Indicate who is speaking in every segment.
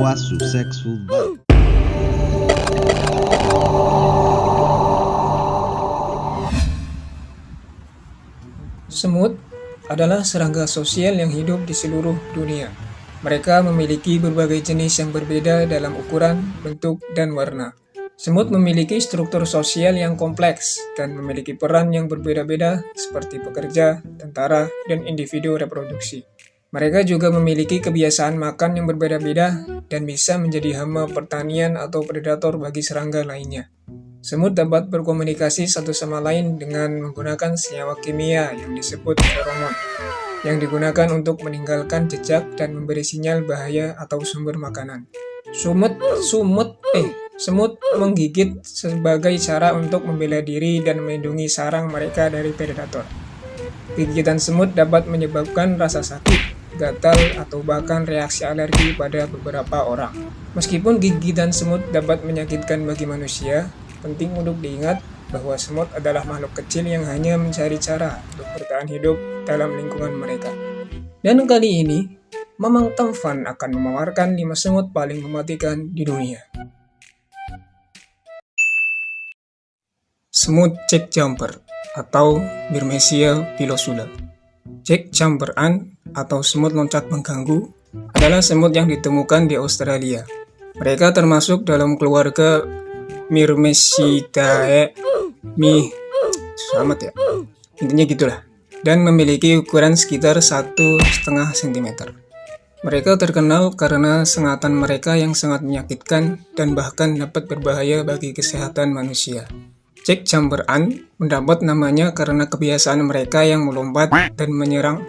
Speaker 1: Awasu Sexual Bite.
Speaker 2: Semut adalah serangga sosial yang hidup di seluruh dunia. Mereka memiliki berbagai jenis yang berbeda dalam ukuran, bentuk, dan warna. Semut memiliki struktur sosial yang kompleks dan memiliki peran yang berbeda-beda seperti pekerja, tentara, dan individu reproduksi. Mereka juga memiliki kebiasaan makan yang berbeda-beda dan bisa menjadi hama pertanian atau predator bagi serangga lainnya. Semut dapat berkomunikasi satu sama lain dengan menggunakan senyawa kimia yang disebut feromon, yang digunakan untuk meninggalkan jejak dan memberi sinyal bahaya atau sumber makanan. Semut menggigit sebagai cara untuk membela diri dan melindungi sarang mereka dari predator. Gigitan semut dapat menyebabkan rasa sakit, gatal, atau bahkan reaksi alergi pada beberapa orang. Meskipun gigitan semut dapat menyakitkan bagi manusia, penting untuk diingat bahwa semut adalah makhluk kecil yang hanya mencari cara untuk bertahan hidup dalam lingkungan mereka. Dan kali ini, Mamang Tamfan akan memaparkan 5 semut paling mematikan di dunia. Semut Jack Jumper atau Myrmecia pilosula. Jack Jumper ant atau semut loncat mengganggu adalah semut yang ditemukan di Australia. Mereka termasuk dalam keluarga Myrmecidae, intinya gitulah, dan memiliki ukuran sekitar 1,5 cm. Mereka terkenal karena sengatan mereka yang sangat menyakitkan dan bahkan dapat berbahaya bagi kesehatan manusia. Jack Jumper ant mendapat namanya karena kebiasaan mereka yang melompat dan menyerang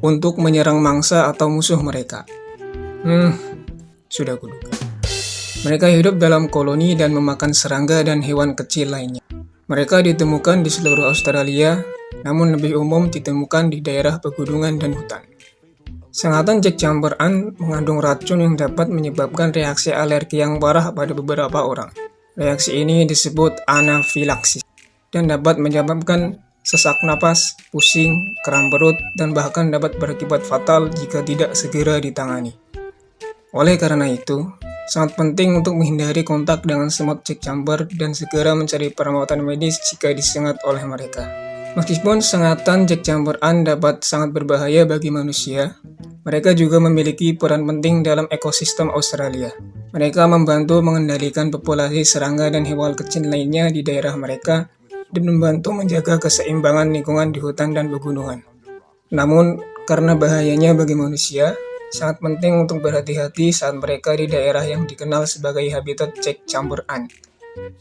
Speaker 2: untuk menyerang mangsa atau musuh mereka. Sudah kuduga. Mereka hidup dalam koloni dan memakan serangga dan hewan kecil lainnya. Mereka ditemukan di seluruh Australia, namun lebih umum ditemukan di daerah pegunungan dan hutan. Sengatan Jack Jumper ant mengandung racun yang dapat menyebabkan reaksi alergi yang parah pada beberapa orang. Reaksi ini disebut anafilaksis dan dapat menyebabkan sesak napas, pusing, kram perut, dan bahkan dapat berakibat fatal jika tidak segera ditangani. Oleh karena itu, sangat penting untuk menghindari kontak dengan semut Jack Jumper dan segera mencari perawatan medis jika disengat oleh mereka. Meskipun sengatan Jack Jumper ant dapat sangat berbahaya bagi manusia, mereka juga memiliki peran penting dalam ekosistem Australia. Mereka membantu mengendalikan populasi serangga dan hewan kecil lainnya di daerah mereka dan membantu menjaga keseimbangan lingkungan di hutan dan pegunungan. Namun, karena bahayanya bagi manusia, sangat penting untuk berhati-hati saat mereka di daerah yang dikenal sebagai habitat Jack Jumper ant.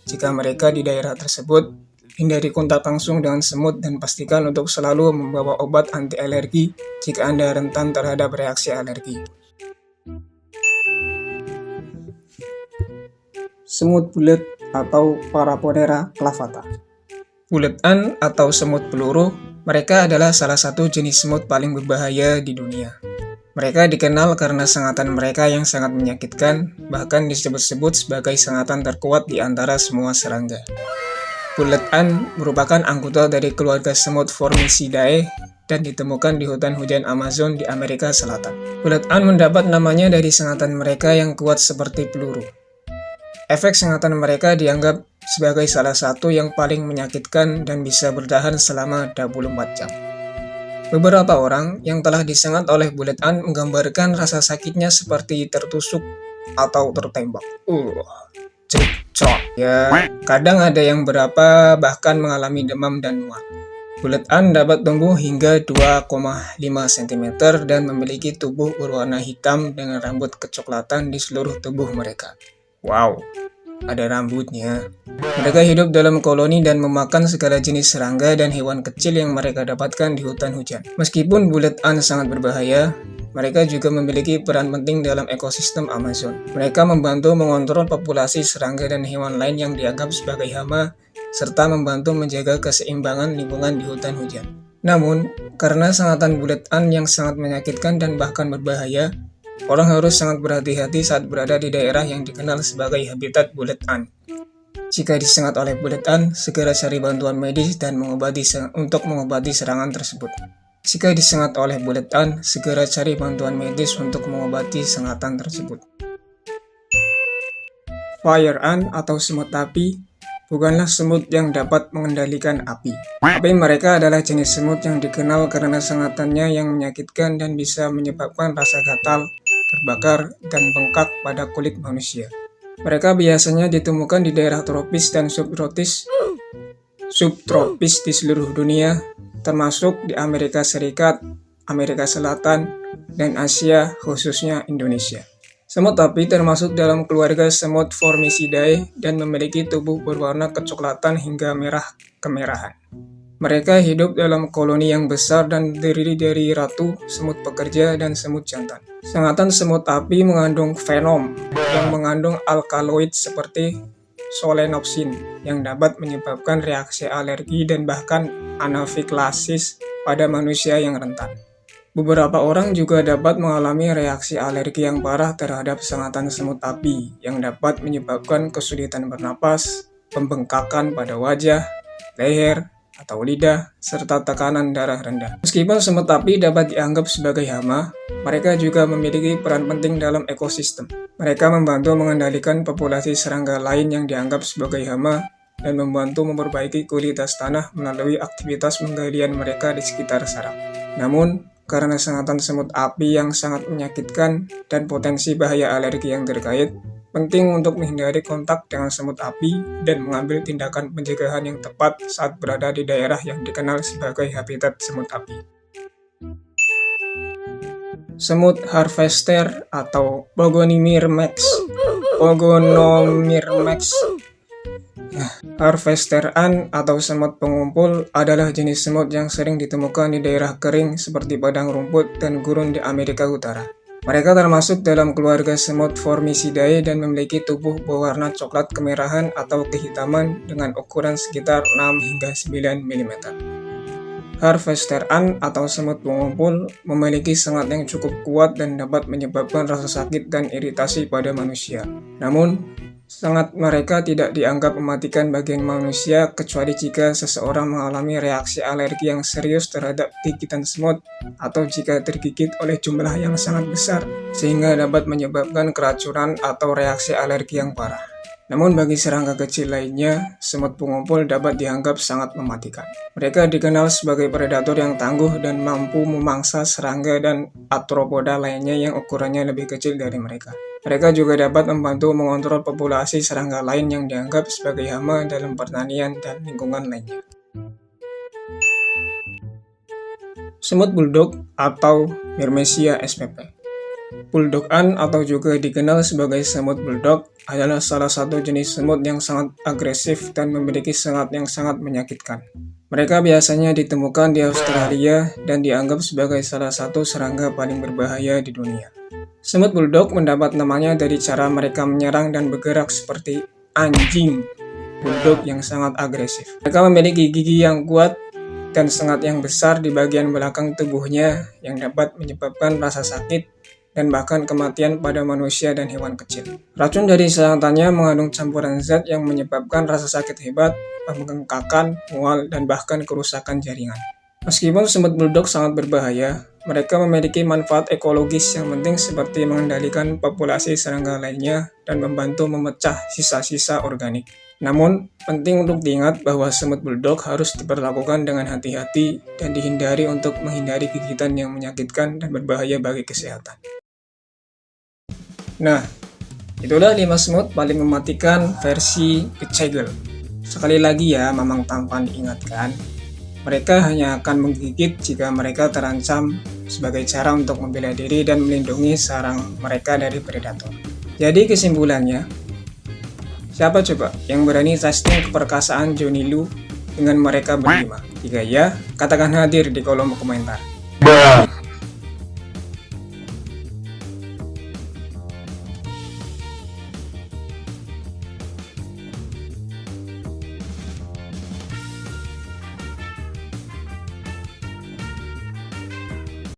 Speaker 2: Jika mereka di daerah tersebut, hindari kontak langsung dengan semut dan pastikan untuk selalu membawa obat anti alergi jika Anda rentan terhadap reaksi alergi. Semut bulet atau Paraponera clavata. Bulet ant atau semut peluru, mereka adalah salah satu jenis semut paling berbahaya di dunia. Mereka dikenal karena sengatan mereka yang sangat menyakitkan, bahkan disebut-sebut sebagai sengatan terkuat di antara semua serangga. Bulet ant merupakan anggota dari keluarga semut Formicidae dan ditemukan di hutan hujan Amazon di Amerika Selatan. Bulet ant mendapat namanya dari sengatan mereka yang kuat seperti peluru. Efek sengatan mereka dianggap sebagai salah satu yang paling menyakitkan dan bisa bertahan selama 24 jam. Beberapa orang yang telah disengat oleh bulet ant menggambarkan rasa sakitnya seperti tertusuk atau tertembak. Ya, kadang ada yang bahkan mengalami demam dan mual. Bulet ant dapat tumbuh hingga 2,5 cm dan memiliki tubuh berwarna hitam dengan rambut kecoklatan di seluruh tubuh mereka. Wow, ada rambutnya. Mereka hidup dalam koloni dan memakan segala jenis serangga dan hewan kecil yang mereka dapatkan di hutan hujan. Meskipun bulet ant sangat berbahaya, mereka juga memiliki peran penting dalam ekosistem Amazon. Mereka membantu mengontrol populasi serangga dan hewan lain yang dianggap sebagai hama, serta membantu menjaga keseimbangan lingkungan di hutan hujan. Namun, karena sengatan bulet ant yang sangat menyakitkan dan bahkan berbahaya, orang harus sangat berhati-hati saat berada di daerah yang dikenal sebagai habitat bulet ant. Jika disengat oleh bulet ant, segera cari bantuan medis dan mengobati serangan tersebut. Jika disengat oleh buletan, segera cari bantuan medis untuk mengobati sengatan tersebut. Fire ant atau semut api bukanlah semut yang dapat mengendalikan api. Tapi mereka adalah jenis semut yang dikenal karena sengatannya yang menyakitkan dan bisa menyebabkan rasa gatal, terbakar, dan bengkak pada kulit manusia. Mereka biasanya ditemukan di daerah tropis dan subtropis di seluruh dunia, termasuk di Amerika Serikat, Amerika Selatan, dan Asia, khususnya Indonesia. Semut api termasuk dalam keluarga semut Formicidae dan memiliki tubuh berwarna kecoklatan hingga merah kemerahan. Mereka hidup dalam koloni yang besar dan terdiri dari ratu, semut pekerja, dan semut jantan. Sengatan semut api mengandung venom yang mengandung alkaloid seperti solenopsin yang dapat menyebabkan reaksi alergi dan bahkan anafilaksi pada manusia yang rentan. Beberapa orang juga dapat mengalami reaksi alergi yang parah terhadap sengatan semut api yang dapat menyebabkan kesulitan bernapas, pembengkakan pada wajah, leher, atau lidah, serta tekanan darah rendah. Meskipun semut api dapat dianggap sebagai hama, mereka juga memiliki peran penting dalam ekosistem. Mereka membantu mengendalikan populasi serangga lain yang dianggap sebagai hama dan membantu memperbaiki kualitas tanah melalui aktivitas penggalian mereka di sekitar sarang. Namun, karena sengatan semut api yang sangat menyakitkan dan potensi bahaya alergi yang terkait, penting untuk menghindari kontak dengan semut api dan mengambil tindakan pencegahan yang tepat saat berada di daerah yang dikenal sebagai habitat semut api. Semut harvester atau Pogonomyrmex. Harvester ant atau semut pengumpul adalah jenis semut yang sering ditemukan di daerah kering seperti padang rumput dan gurun di Amerika Utara. Mereka termasuk dalam keluarga semut Formicidae dan memiliki tubuh berwarna coklat kemerahan atau kehitaman dengan ukuran sekitar 6 hingga 9 mm. Harvester ant atau semut pengumpul memiliki sengat yang cukup kuat dan dapat menyebabkan rasa sakit dan iritasi pada manusia. Namun, sengat mereka tidak dianggap mematikan bagian manusia kecuali jika seseorang mengalami reaksi alergi yang serius terhadap gigitan semut atau jika tergigit oleh jumlah yang sangat besar sehingga dapat menyebabkan keracunan atau reaksi alergi yang parah. Namun bagi serangga kecil lainnya, semut pengumpul dapat dianggap sangat mematikan. Mereka dikenal sebagai predator yang tangguh dan mampu memangsa serangga dan arthropoda lainnya yang ukurannya lebih kecil dari mereka. Mereka juga dapat membantu mengontrol populasi serangga lain yang dianggap sebagai hama dalam pertanian dan lingkungan lainnya. Semut bulldog atau Myrmecia spp. Bulldog ant atau juga dikenal sebagai semut bulldog adalah salah satu jenis semut yang sangat agresif dan memiliki sengat yang sangat menyakitkan. Mereka biasanya ditemukan di Australia dan dianggap sebagai salah satu serangga paling berbahaya di dunia. Semut bulldog mendapat namanya dari cara mereka menyerang dan bergerak seperti anjing bulldog yang sangat agresif. Mereka memiliki gigi yang kuat dan sengat yang besar di bagian belakang tubuhnya yang dapat menyebabkan rasa sakit dan bahkan kematian pada manusia dan hewan kecil. Racun dari sengatannya mengandung campuran zat yang menyebabkan rasa sakit hebat, pembengkakan, mual, dan bahkan kerusakan jaringan. Meskipun semut bulldog sangat berbahaya, mereka memiliki manfaat ekologis yang penting seperti mengendalikan populasi serangga lainnya dan membantu memecah sisa-sisa organik. Namun, penting untuk diingat bahwa semut bulldog harus diperlakukan dengan hati-hati dan dihindari untuk menghindari gigitan yang menyakitkan dan berbahaya bagi kesehatan. Nah, itulah 5 semut paling mematikan versi kecegel. Sekali lagi ya, Mamang Tampan diingatkan, mereka hanya akan menggigit jika mereka terancam sebagai cara untuk membela diri dan melindungi sarang mereka dari predator. Jadi kesimpulannya, siapa coba yang berani testing keperkasaan Johnny Lu dengan mereka berlima? Jika ya, katakan hadir di kolom komentar.